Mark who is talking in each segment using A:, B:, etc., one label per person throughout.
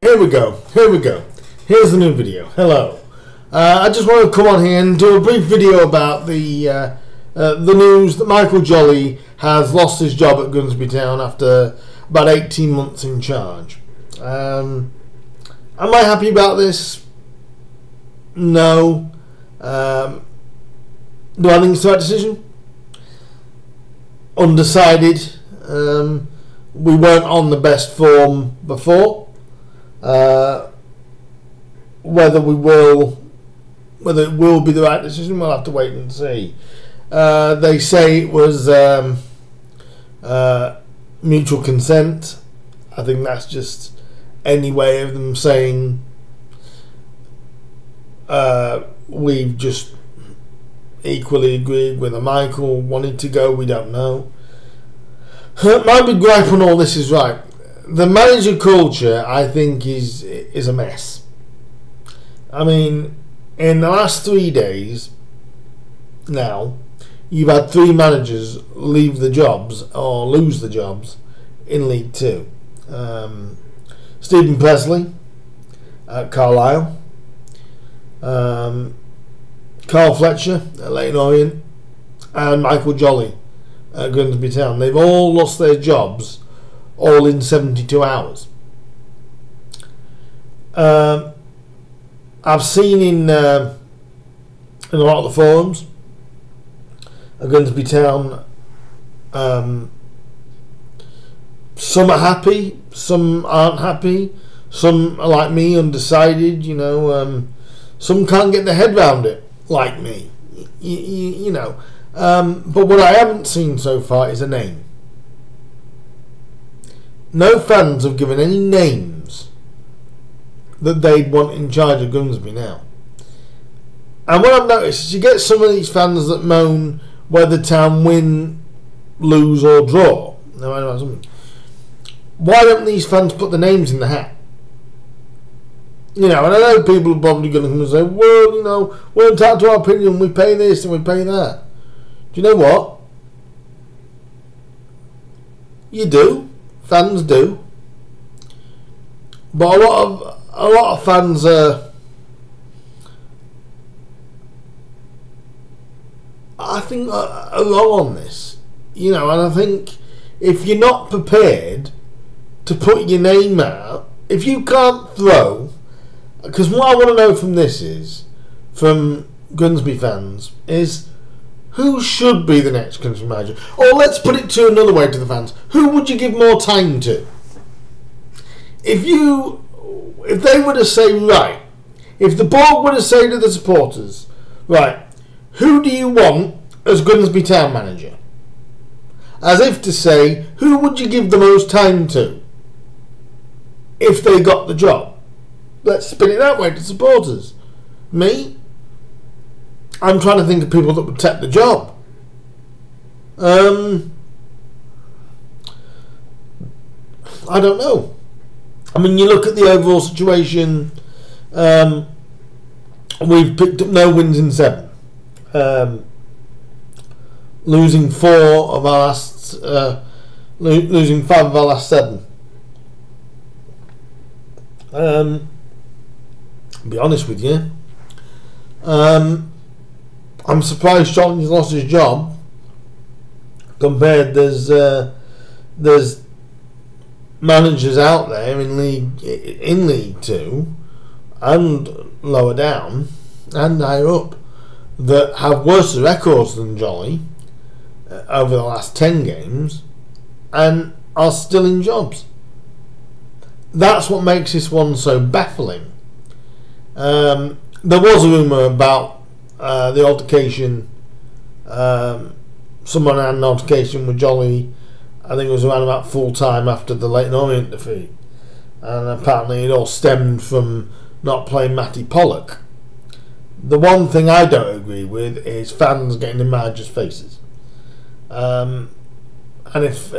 A: Here we go. Here's the new video. Hello. I just want to come on here and do a brief video about the news that Micheal Jolley has lost his job at Grimsby Town after about 18 months in charge. Am I happy about this? No. Do I think it's the right decision? Undecided. We weren't on the best form before. Whether it will be the right decision, we'll have to wait and see. They say it was mutual consent. I think that's just any way of them saying we've just equally agreed whether Micheal wanted to go. We don't know. My big gripe on all this is right. The manager culture, I think, is a mess. I mean, in the last 3 days now, you've had 3 managers leave the jobs or lose the jobs in League Two. Stephen Presley at Carlisle, Carl Fletcher at Leyton Orient, and Micheal Jolley at Grimsby Town. They've all lost their jobs all in 72 hours. I've seen in a lot of the forums at Grimsby Town, some are happy, some aren't happy, some are like me, undecided, you know, some can't get their head round it, like me, you know. But what I haven't seen so far is a name. No fans have given any names that they'd want in charge of Grimsby now. And what I've noticed is you get some of these fans that moan whether Town win, lose or draw. Why don't these fans put the names in the hat? You know, and I know people are probably going to come and say, well, you know, we're entitled to our opinion, we pay this and we pay that. Do you know what? You do. Fans do. But a lot of fans I think are wrong on this. You know, and I think if you're not prepared to put your name out, if you can't throw, because what I want to know from this is, from Grimsby fans, is who should be the next Grimsby manager? Or let's put it to another way to the fans. Who would you give more time to? If they were to say, right, if the board were to say to the supporters, right, who do you want as Grimsby Town manager? As if to say, who would you give the most time to if they got the job? Let's spin it that way to supporters. Me? I'm trying to think of people that would take the job. I don't know. I mean, you look at the overall situation. We've picked up no wins in 7. Losing 4 of our last, losing 5 of our last 7. I'll be honest with you. I'm surprised Jolley's lost his job. Compared, there's managers out there in League Two and lower down and higher up that have worse records than Jolley over the last 10 games and are still in jobs. That's what makes this one so baffling. There was a rumour about the altercation. Someone had an altercation with Jolley. I think it was around about full time after the Leyton Orient defeat, and apparently it all stemmed from not playing Matty Pollock. The one thing I don't agree with is fans getting in managers' faces. And if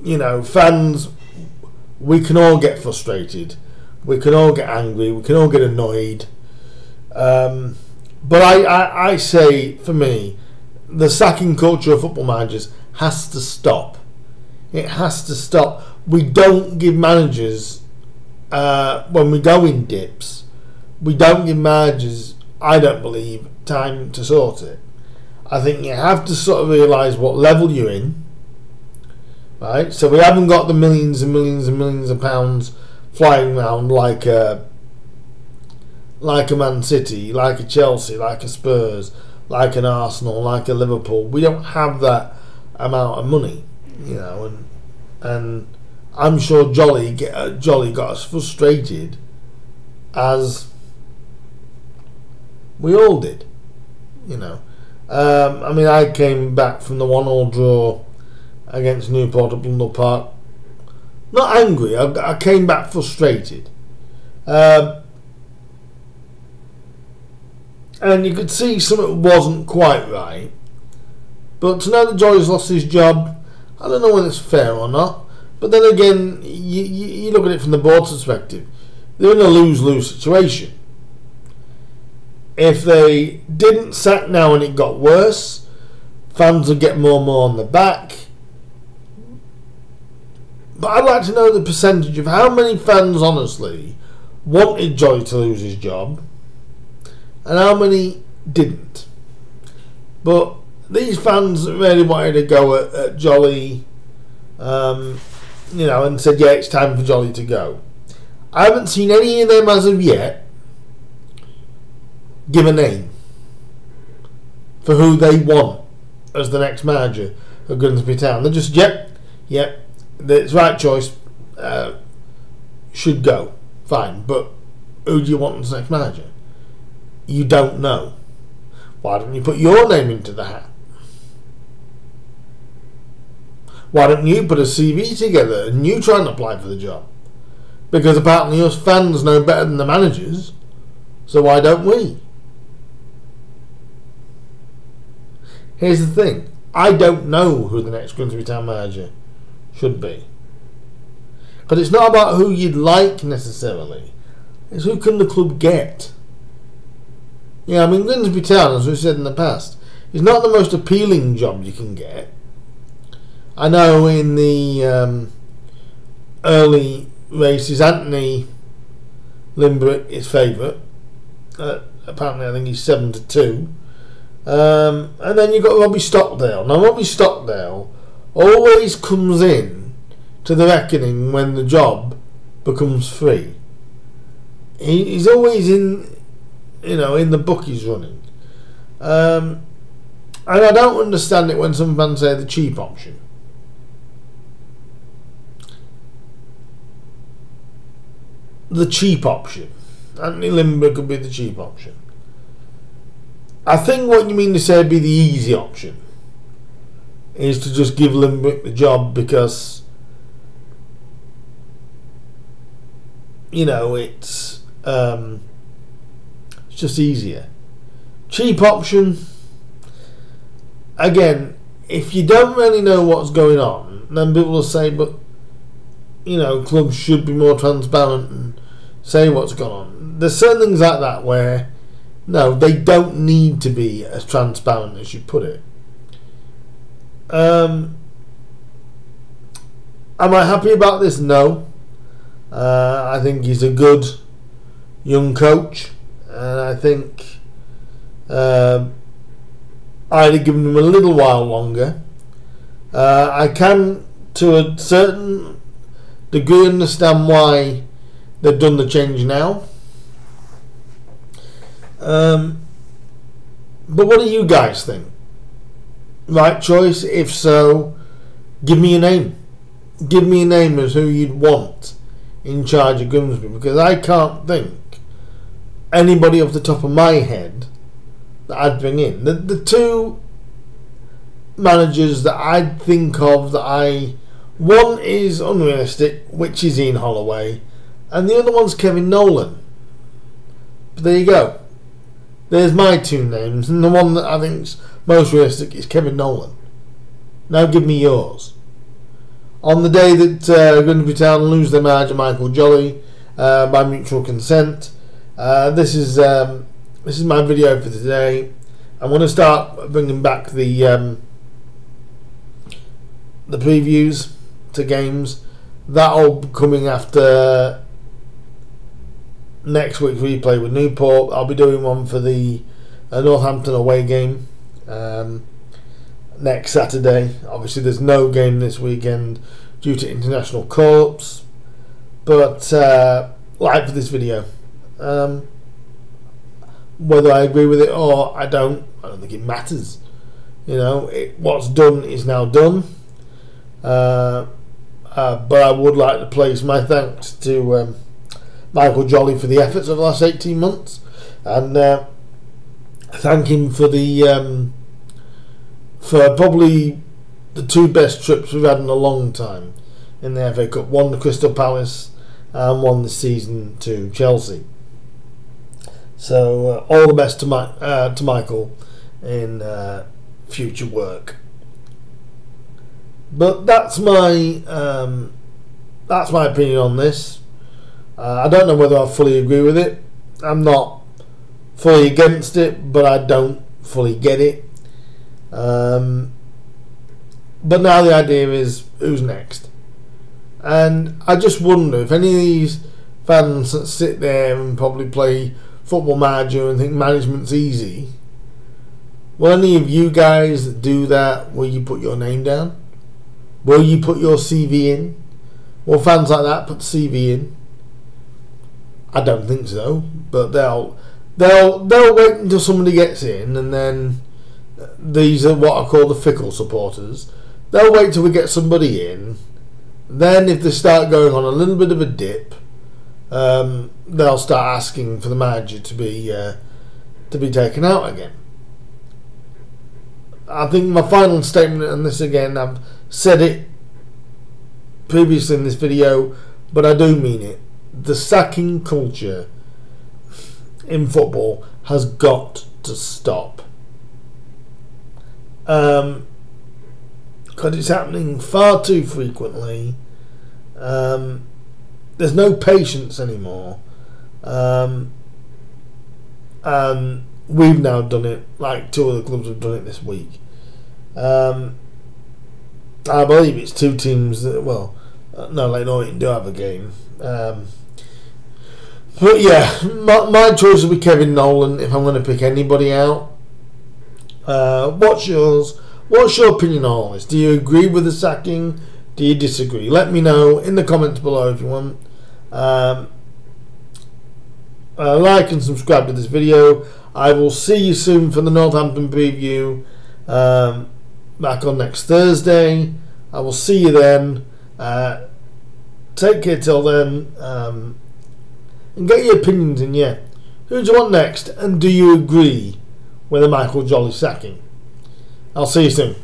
A: you know, fans, we can all get frustrated, we can all get angry, we can all get annoyed. But I say, for me, the sacking culture of football managers has to stop. It has to stop. We don't give managers when we go in dips, we don't give managers, I don't believe, time to sort it. I think you have to sort of realise what level you're in, right? So we haven't got the millions and millions and millions of pounds flying around like a Man City, like a Chelsea, like a Spurs, like an Arsenal, like a Liverpool. We don't have that amount of money, and I'm sure Jolley got as frustrated as we all did, I came back from the 1-1 draw against Newport at Blundell Park not angry. I came back frustrated, and you could see something wasn't quite right. But to know that Jolley's lost his job, I don't know whether it's fair or not. But then again, you look at it from the board's perspective. They're in a lose-lose situation. If they didn't sack now and it got worse, fans would get more and more on the back. But I'd like to know the percentage of how many fans honestly wanted Jolley to lose his job and how many didn't. But these fans really wanted to go at Jolley, and said, yeah, it's time for Jolley to go. I haven't seen any of them as of yet give a name for who they want as the next manager of Grimsby Town. They're just, yep, it's the right choice, should go, fine, but who do you want as the next manager? You don't know. Why don't you put your name into the hat? Why don't you put a CV together and you try and apply for the job? Because apparently us fans know better than the managers, so why don't we? Here's the thing, I don't know who the next Grimsby Town manager should be. But it's not about who you'd like necessarily, it's who can the club get. Grimsby Town, as we've said in the past, is not the most appealing job you can get. I know in the early races, Anthony Limbrick is favourite. Apparently, I think he's 7-2. And then you've got Robbie Stockdale. Now, Robbie Stockdale always comes in to the reckoning when the job becomes free. He's always in the bookies running. And I don't understand it when some fans say the cheap option. The cheap option. Anthony Limbrick could be the cheap option. I think what you mean to say be the easy option is to just give Limbrick the job because it's just easier. Cheap option, again, if you don't really know what's going on, then people will say, but clubs should be more transparent and say what's going on. There's certain things like that where no, they don't need to be as transparent as you put it. Am I happy about this? No. I think he's a good young coach, and I think I'd have given him a little while longer. I can, to a certain degree, understand why they've done the change now. But what do you guys think? Right choice? If so, give me a name. Give me a name as who you'd want in charge of Grimsby, because I can't think anybody off the top of my head that I'd bring in. The two managers that I'd think of one is unrealistic, which is Ian Holloway, and the other one's Kevin Nolan. But there you go. There's my two names, and the one that I think's most realistic is Kevin Nolan. Now give me yours. On the day that Grimsby Town lose their manager Micheal Jolley by mutual consent, this is my video for today. I'm going to start bringing back the previews to games. That'll be coming after next week's replay with Newport. I'll be doing one for the Northampton away game next Saturday. Obviously there's no game this weekend due to international call-ups, but like for this video, whether I agree with it or I don't think it matters. You know, what's done is now done. But I would like to place my thanks to Micheal Jolley for the efforts of the last 18 months, and thank him for the for probably the two best trips we've had in a long time in the FA Cup. One to Crystal Palace and one this season to Chelsea. So all the best to Micheal in future work. But that's my opinion on this. I don't know whether I fully agree with it. I'm not fully against it, but I don't fully get it. But now the idea is, who's next? And I just wonder if any of these fans that sit there and probably play Football Manager and think management's easy, will any of you guys that do that, will you put your name down? Will you put your CV in? Will fans like that put the CV in? I don't think so, but they'll wait until somebody gets in, and then these are what I call the fickle supporters. They'll wait till we get somebody in. Then if they start going on a little bit of a dip, they'll start asking for the manager to be taken out again. I think my final statement on this, again, I've said it previously in this video, but I do mean it. The sacking culture in football has got to stop. Because it's happening far too frequently. There's no patience anymore. We've now done it, like two other clubs have done it this week. I believe it's two teams that, well, no, Leyton Orient do have a game. But yeah, my choice will be Kevin Nolan if I'm going to pick anybody out. What's yours? What's your opinion on all this? Do you agree with the sacking? Do you disagree? Let me know in the comments below if you want. Like and subscribe to this video. I will see you soon for the Northampton preview, back on next Thursday. I will see you then. Take care till then, and get your opinions in. Yeah, who do you want next, and do you agree with the Micheal Jolley sacking? I'll see you soon.